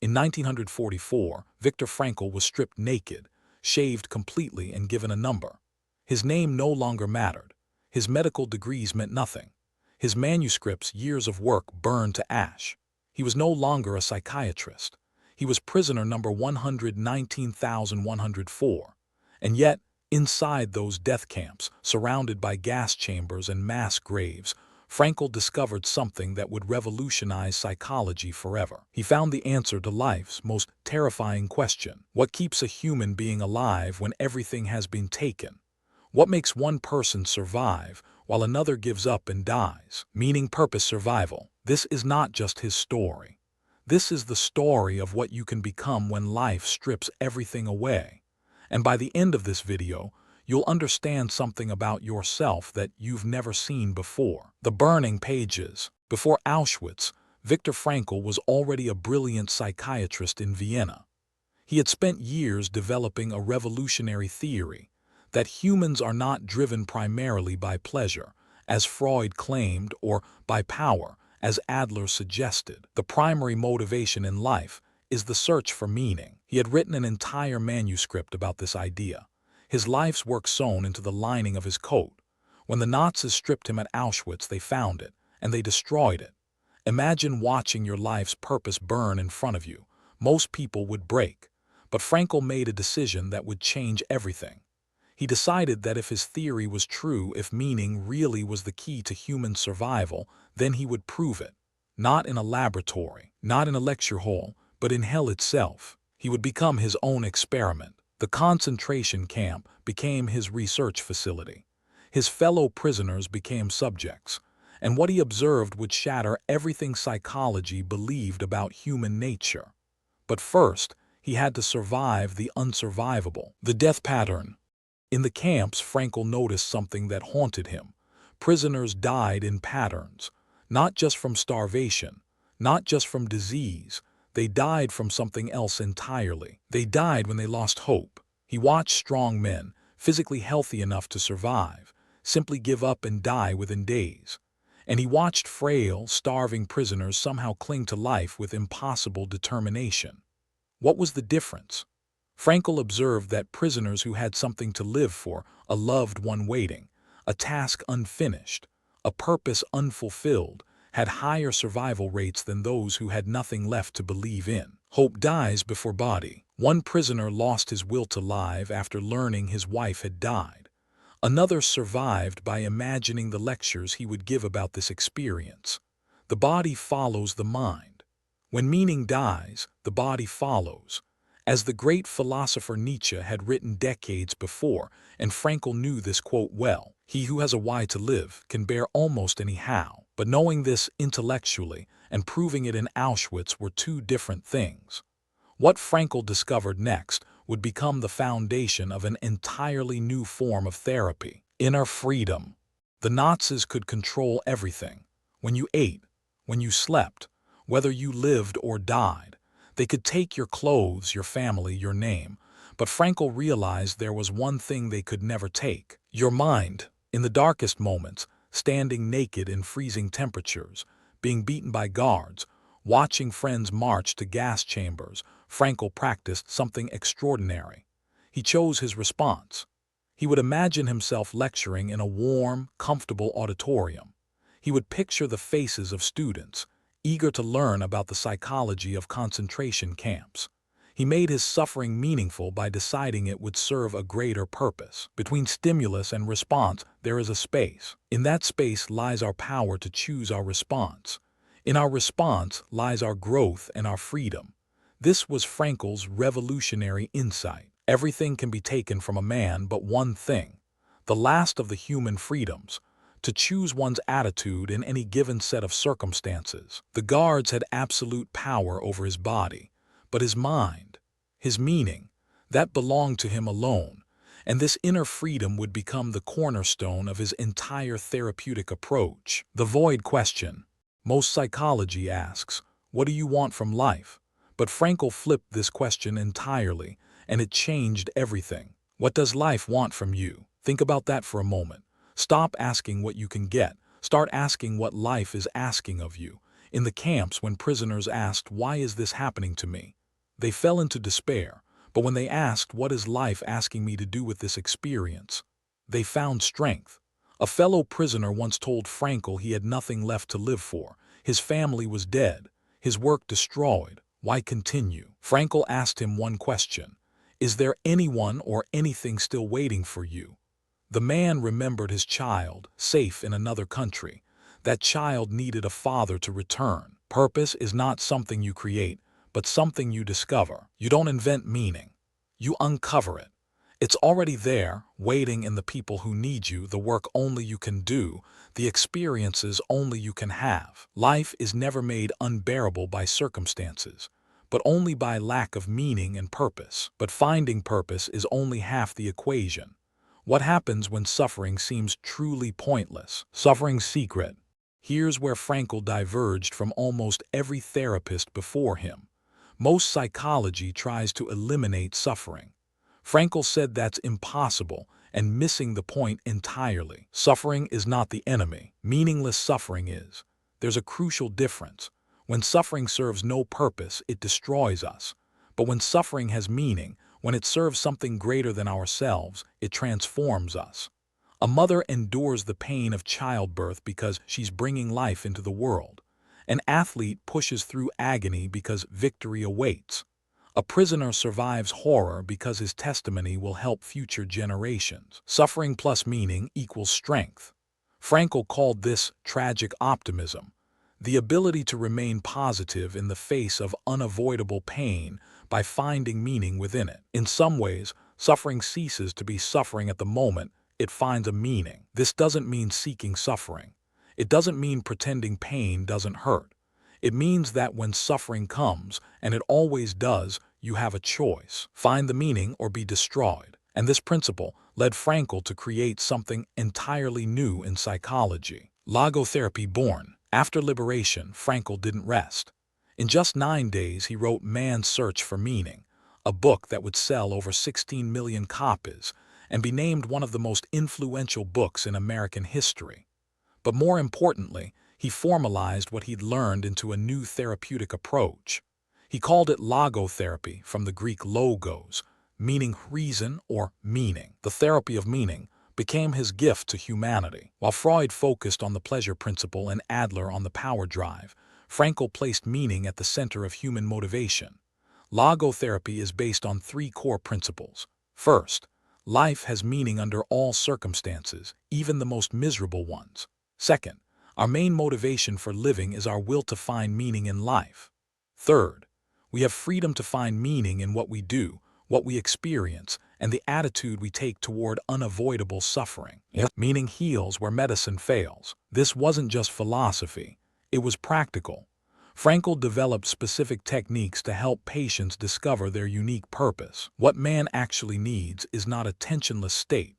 In 1944, Viktor Frankl was stripped naked, shaved completely, and given a number. His name no longer mattered. His medical degrees meant nothing. His manuscripts, years of work, burned to ash. He was no longer a psychiatrist. He was prisoner number 119,104. And yet, inside those death camps, surrounded by gas chambers and mass graves, Frankl discovered something that would revolutionize psychology forever. He found the answer to life's most terrifying question: what keeps a human being alive when everything has been taken? What makes one person survive while another gives up and dies? Meaning, purpose, survival. This is not just his story. This is the story of what you can become when life strips everything away. And by the end of this video, you'll understand something about yourself that you've never seen before. The burning pages. Before Auschwitz, Viktor Frankl was already a brilliant psychiatrist in Vienna. He had spent years developing a revolutionary theory that humans are not driven primarily by pleasure, as Freud claimed, or by power, as Adler suggested. The primary motivation in life is the search for meaning. He had written an entire manuscript about this idea, his life's work sewn into the lining of his coat. When the Nazis stripped him at Auschwitz, they found it, and they destroyed it. Imagine watching your life's purpose burn in front of you. Most people would break, but Frankl made a decision that would change everything. He decided that if his theory was true, if meaning really was the key to human survival, then he would prove it. Not in a laboratory, not in a lecture hall, but in hell itself. He would become his own experiment. The concentration camp became his research facility. His fellow prisoners became subjects, and what he observed would shatter everything psychology believed about human nature. But first, he had to survive the unsurvivable. The death pattern. In the camps, Frankl noticed something that haunted him. Prisoners died in patterns, not just from starvation, not just from disease. They died from something else entirely. They died when they lost hope. He watched strong men, physically healthy enough to survive, simply give up and die within days. And he watched frail, starving prisoners somehow cling to life with impossible determination. What was the difference? Frankl observed that prisoners who had something to live for, a loved one waiting, a task unfinished, a purpose unfulfilled, had higher survival rates than those who had nothing left to believe in. Hope dies before body. One prisoner lost his will to live after learning his wife had died. Another survived by imagining the lectures he would give about this experience. The body follows the mind. When meaning dies, the body follows. As the great philosopher Nietzsche had written decades before, and Frankl knew this quote well, "He who has a why to live can bear almost any how." But knowing this intellectually and proving it in Auschwitz were two different things. What Frankl discovered next would become the foundation of an entirely new form of therapy: inner freedom. The Nazis could control everything. When you ate, when you slept, whether you lived or died. They could take your clothes, your family, your name. But Frankl realized there was one thing they could never take: your mind. In the darkest moments, standing naked in freezing temperatures, being beaten by guards, watching friends march to gas chambers, Frankl practiced something extraordinary. He chose his response. He would imagine himself lecturing in a warm, comfortable auditorium. He would picture the faces of students, eager to learn about the psychology of concentration camps. He made his suffering meaningful by deciding it would serve a greater purpose. Between stimulus and response, there is a space. In that space lies our power to choose our response. In our response lies our growth and our freedom. This was Frankl's revolutionary insight. Everything can be taken from a man but one thing, the last of the human freedoms: to choose one's attitude in any given set of circumstances. The guards had absolute power over his body, but his mind, his meaning, that belonged to him alone, and this inner freedom would become the cornerstone of his entire therapeutic approach. The void question. Most psychology asks, what do you want from life? But Frankl flipped this question entirely, and it changed everything. What does life want from you? Think about that for a moment. Stop asking what you can get. Start asking what life is asking of you. In the camps, when prisoners asked, "Why is this happening to me?" they fell into despair, but when they asked, "What is life asking me to do with this experience?" they found strength. A fellow prisoner once told Frankl he had nothing left to live for. His family was dead, his work destroyed. Why continue? Frankl asked him one question: "Is there anyone or anything still waiting for you?" The man remembered his child, safe in another country. That child needed a father to return. Purpose is not something you create, but something you discover. You don't invent meaning. You uncover it. It's already there, waiting in the people who need you, the work only you can do, the experiences only you can have. Life is never made unbearable by circumstances, but only by lack of meaning and purpose. But finding purpose is only half the equation. What happens when suffering seems truly pointless? Suffering's secret. Here's where Frankl diverged from almost every therapist before him. Most psychology tries to eliminate suffering. Frankl said that's impossible and missing the point entirely. Suffering is not the enemy. Meaningless suffering is. There's a crucial difference. When suffering serves no purpose, it destroys us. But when suffering has meaning, when it serves something greater than ourselves, it transforms us. A mother endures the pain of childbirth because she's bringing life into the world. An athlete pushes through agony because victory awaits. A prisoner survives horror because his testimony will help future generations. Suffering plus meaning equals strength. Frankl called this tragic optimism, the ability to remain positive in the face of unavoidable pain by finding meaning within it. In some ways, suffering ceases to be suffering at the moment it finds a meaning. This doesn't mean seeking suffering. It doesn't mean pretending pain doesn't hurt. It means that when suffering comes, and it always does, you have a choice. Find the meaning or be destroyed. And this principle led Frankl to create something entirely new in psychology. Logotherapy born. After liberation, Frankl didn't rest. In just 9 days, he wrote Man's Search for Meaning, a book that would sell over 16 million copies and be named one of the most influential books in American history. But more importantly, he formalized what he'd learned into a new therapeutic approach. He called it logotherapy, from the Greek logos, meaning reason or meaning. The therapy of meaning became his gift to humanity. While Freud focused on the pleasure principle and Adler on the power drive, Frankl placed meaning at the center of human motivation. Logotherapy is based on 3 core principles. First, life has meaning under all circumstances, even the most miserable ones. Second, our main motivation for living is our will to find meaning in life. Third, we have freedom to find meaning in what we do, what we experience, and the attitude we take toward unavoidable suffering. Meaning heals where medicine fails. This wasn't just philosophy, it was practical. Frankl developed specific techniques to help patients discover their unique purpose. What man actually needs is not a tensionless state,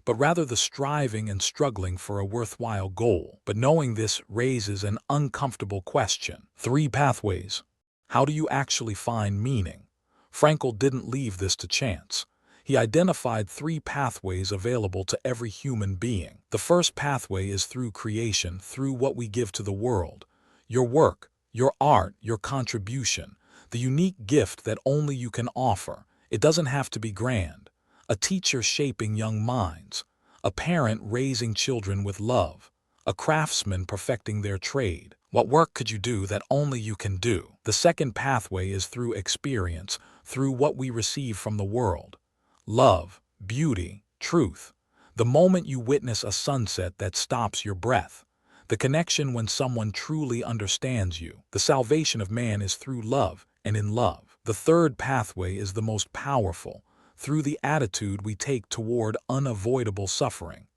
but rather the striving and struggling for a worthwhile goal. But knowing this raises an uncomfortable question. 3 pathways. How do you actually find meaning? Frankl didn't leave this to chance. He identified 3 pathways available to every human being. The first pathway is through creation, through what we give to the world. Your work, your art, your contribution, the unique gift that only you can offer. It doesn't have to be grand. A teacher shaping young minds, a parent raising children with love, a craftsman perfecting their trade. What work could you do that only you can do? The second pathway is through experience, through what we receive from the world. Love, beauty, truth. The moment you witness a sunset that stops your breath. The connection when someone truly understands you. The salvation of man is through love and in love. The third pathway is the most powerful, through the attitude we take toward unavoidable suffering.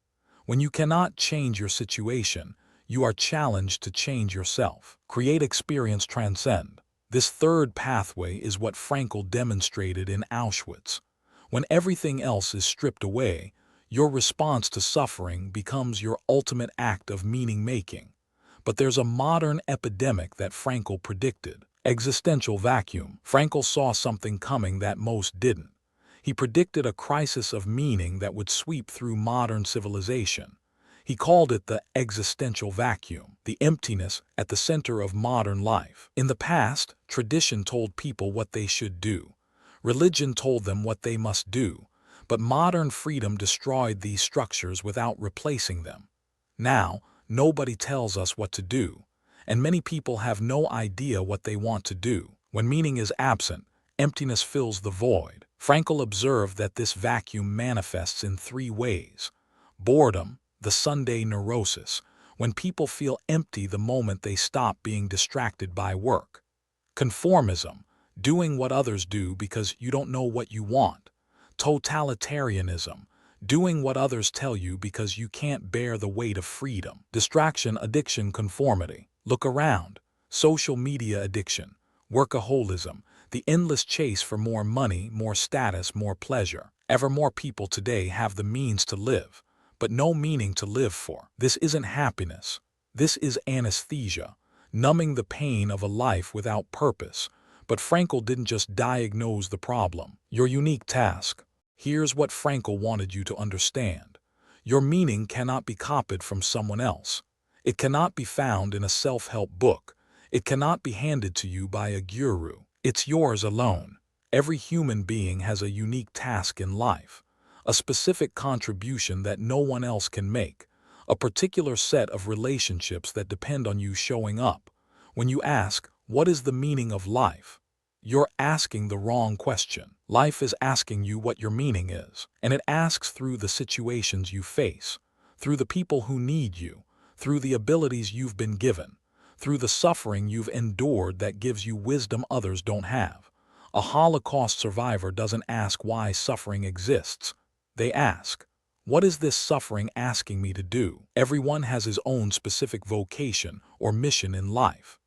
When you cannot change your situation, you are challenged to change yourself. Create, experience, transcend. This third pathway is what Frankl demonstrated in Auschwitz. When everything else is stripped away, your response to suffering becomes your ultimate act of meaning-making. But there's a modern epidemic that Frankl predicted. Existential vacuum. Frankl saw something coming that most didn't. He predicted a crisis of meaning that would sweep through modern civilization. He called it the existential vacuum. The the emptiness at the center of modern life. In the past, tradition told people what they should do. Religion told them what they must do. But modern freedom destroyed these structures without replacing them. Now, nobody tells us what to do, and many people have no idea what they want to do. When meaning is absent, emptiness fills the void. Frankl observed that this vacuum manifests in three ways. Boredom, the Sunday neurosis, when people feel empty the moment they stop being distracted by work. Conformism, doing what others do because you don't know what you want. Totalitarianism, doing what others tell you because you can't bear the weight of freedom. Distraction, addiction, conformity. Look around. Social media addiction, workaholism, the endless chase for more money, more status, more pleasure. Ever more people today have the means to live, but no meaning to live for. This isn't happiness. This is anesthesia, numbing the pain of a life without purpose. But Frankl didn't just diagnose the problem. Your unique task. Here's what Frankl wanted you to understand. Your meaning cannot be copied from someone else. It cannot be found in a self-help book. It cannot be handed to you by a guru. It's yours alone. Every human being has a unique task in life, a specific contribution that no one else can make, a particular set of relationships that depend on you showing up. When you ask, what is the meaning of life? You're asking the wrong question. Life is asking you what your meaning is, and it asks through the situations you face, through the people who need you, through the abilities you've been given, through the suffering you've endured that gives you wisdom others don't have. A Holocaust survivor doesn't ask why suffering exists. They ask, what is this suffering asking me to do? Everyone has his own specific vocation or mission in life.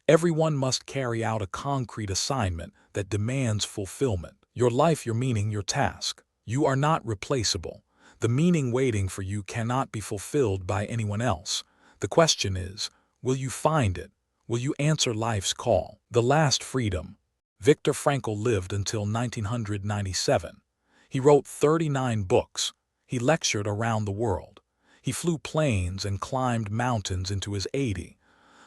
Everyone must carry out a concrete assignment that demands fulfillment. Your life, your meaning, your task. You are not replaceable. The meaning waiting for you cannot be fulfilled by anyone else. The question is, will you find it? Will you answer life's call? The last freedom. Viktor Frankl lived until 1997. He wrote 39 books. He lectured around the world. He flew planes and climbed mountains into his 80s.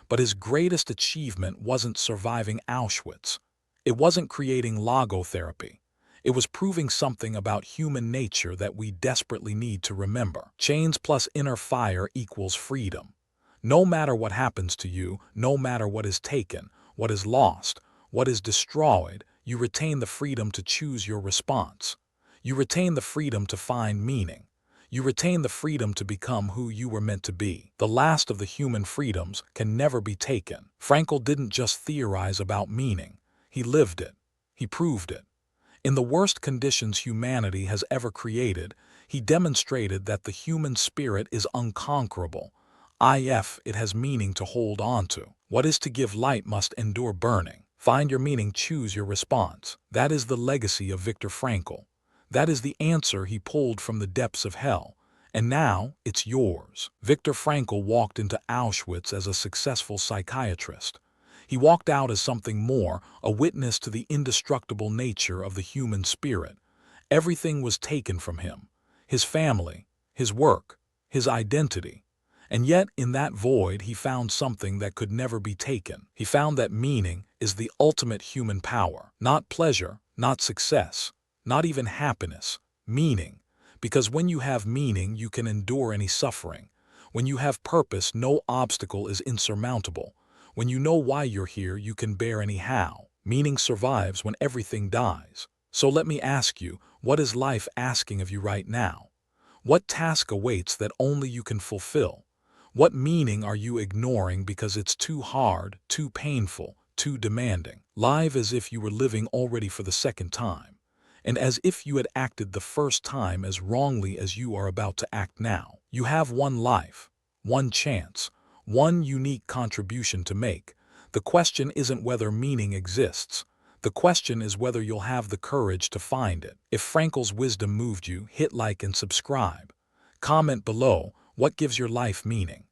But his greatest achievement wasn't surviving Auschwitz. It wasn't creating logotherapy. It was proving something about human nature that we desperately need to remember. Chains plus inner fire equals freedom. No matter what happens to you, no matter what is taken, what is lost, what is destroyed, you retain the freedom to choose your response. You retain the freedom to find meaning. You retain the freedom to become who you were meant to be. The last of the human freedoms can never be taken. Frankl didn't just theorize about meaning. He lived it. He proved it. In the worst conditions humanity has ever created, he demonstrated that the human spirit is unconquerable. It has meaning to hold on to. What is to give light must endure burning. Find your meaning, choose your response. That is the legacy of Viktor Frankl. That is the answer he pulled from the depths of hell, and now it's yours. Viktor Frankl walked into Auschwitz as a successful psychiatrist. He walked out as something more, a witness to the indestructible nature of the human spirit. Everything was taken from him, his family, his work, his identity. And yet, in that void, he found something that could never be taken. He found that meaning is the ultimate human power, not pleasure, not success, not even happiness, meaning. Because when you have meaning, you can endure any suffering. When you have purpose, no obstacle is insurmountable. When you know why you're here, you can bear any how. Meaning survives when everything dies. So let me ask you, what is life asking of you right now? What task awaits that only you can fulfill? What meaning are you ignoring because it's too hard, too painful, too demanding? Live as if you were living already for the second time, and as if you had acted the first time as wrongly as you are about to act now. You have one life, one chance, one unique contribution to make. The question isn't whether meaning exists. The question is whether you'll have the courage to find it. If Frankl's wisdom moved you, hit like and subscribe. Comment below, what gives your life meaning?